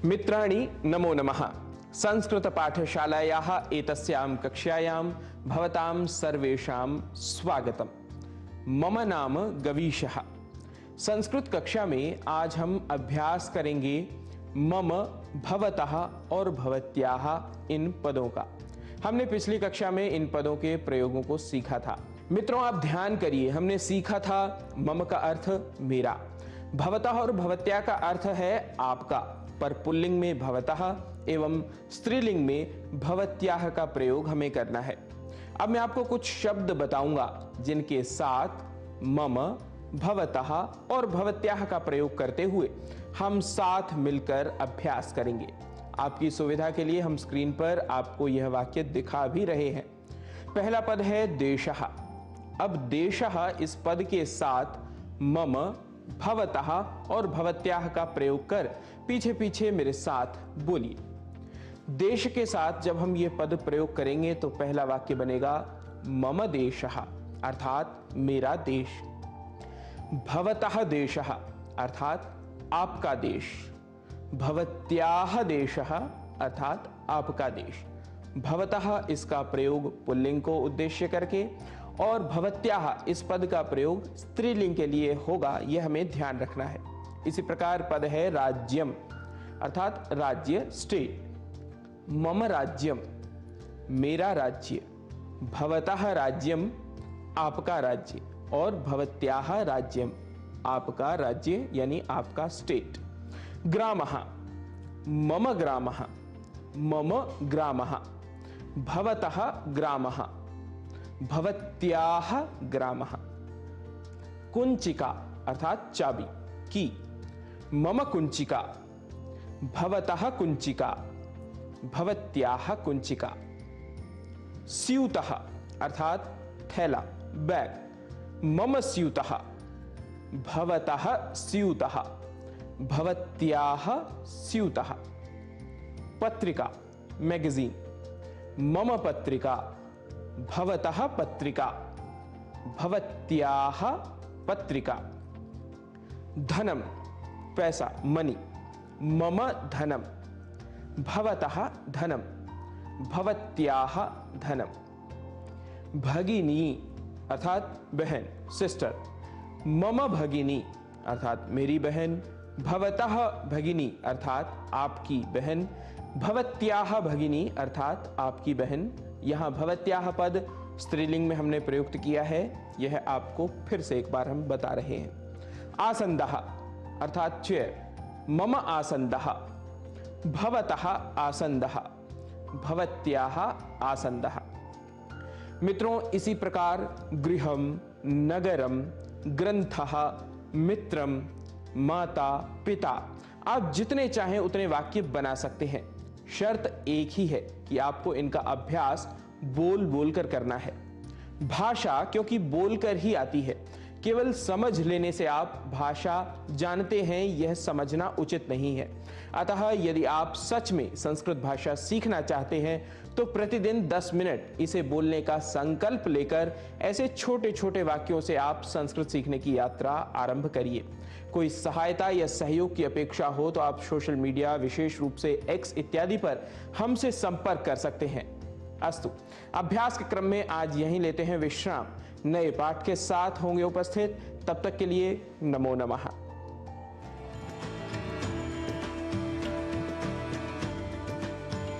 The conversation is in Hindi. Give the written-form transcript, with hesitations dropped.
मित्राणि नमो नमः। संस्कृतपाठशालायाः एतस्यां कक्षायां भवतां सर्वेषां स्वागतम्। मम नाम गवीशः। संस्कृत कक्षा में आज हम अभ्यास करेंगे मम, भवतः और भवत्याः इन पदों का। हमने पिछली कक्षा में इन पदों के प्रयोगों को सीखा था। मित्रों, आप ध्यान करिए, हमने सीखा था मम का अर्थ मेरा, भवतः और भवत्या का अर्थ है आपका, पर पुल्लिंग में भवतः एवं स्त्रीलिंग में भवत्याः का प्रयोग हमें करना है। अब मैं आपको कुछ शब्द बताऊंगा जिनके साथ मम, भवतः और भवत्याः का प्रयोग करते हुए हम साथ मिलकर अभ्यास करेंगे। आपकी सुविधा के लिए हम स्क्रीन पर आपको यह वाक्य दिखा भी रहे हैं। पहला पद है देशः। अब देशः इस पद के साथ मम, भवतः और भवत्याः का प्रयोग कर पीछे पीछे मेरे साथ बोलिए। देश के साथ जब हम ये पद प्रयोग करेंगे तो पहला वाक्य बनेगा मम देशः अर्थात मेरा देश। भवतः देशः अर्थात आपका देश। भवत्याः देशः अर्थात आपका देश। भवतः इसका प्रयोग पुल्लिंग को उद्देश्य करके और भवत्याः इस पद का प्रयोग स्त्रीलिंग के लिए होगा, यह हमें ध्यान रखना है। इसी प्रकार पद है राज्यम अर्थात राज्य, स्टेट। मम राज्यम मेरा राज्य, भवतः राज्यम आपका राज्य और भवत्याः राज्यम आपका राज्य यानी आपका स्टेट। ग्रामः मम ग्रामः, मम ग्रामः, भवतः ग्रामः, भवत्याः ग्रामः। कुंचिका अर्थात चाबी, की। मम कुंचिका, भवतः कुंचिका, भवत्याः कुंचिका। स्यूतः अर्थात थैला, बैग। मम स्यूतः, भवतः स्यूतः, भवत्याः स्यूतः। पत्रिका मैगजीन। मम पत्रिका, भवतः पत्रिका, भवत्याः पत्रिका। धनम पैसा, मनी। मम धनम, भवतः धनम, भवत्याः धनम। भगिनी अर्थात बहन, सिस्टर। मम भगिनी अर्थात मेरी बहन, भवतः भगिनी अर्थात आपकी बहन, भवत्याः भगिनी अर्थात आपकी बहन। यहाँ भवत्याः पद स्त्रीलिंग में हमने प्रयुक्त किया है, यह आपको फिर से एक बार हम बता रहे हैं। आसन्दः अर्थात चेयर। मम आसन्दः, भवतः आसन्दः, भवत्याः आसन्दः। मित्रों, इसी प्रकार गृहम, नगरम, ग्रंथः, मित्रम, माता, पिता, आप जितने चाहें उतने वाक्य बना सकते हैं। शर्त एक ही है कि आपको इनका अभ्यास बोल बोल कर करना है। भाषा क्योंकि बोलकर ही आती है, केवल समझ लेने से आप भाषा जानते हैं यह समझना उचित नहीं है। अतः यदि आप सच में संस्कृत भाषा सीखना चाहते हैं तो प्रतिदिन 10 मिनट इसे बोलने का संकल्प लेकर ऐसे छोटे छोटे वाक्यों से आप संस्कृत सीखने की यात्रा आरंभ करिए। कोई सहायता या सहयोग की अपेक्षा हो तो आप सोशल मीडिया, विशेष रूप से एक्स इत्यादि पर हमसे संपर्क कर सकते हैं। अस्तु, अभ्यास के क्रम में आज यहीं लेते हैं विश्राम। नए पाठ के साथ होंगे उपस्थित, तब तक के लिए नमो नमः।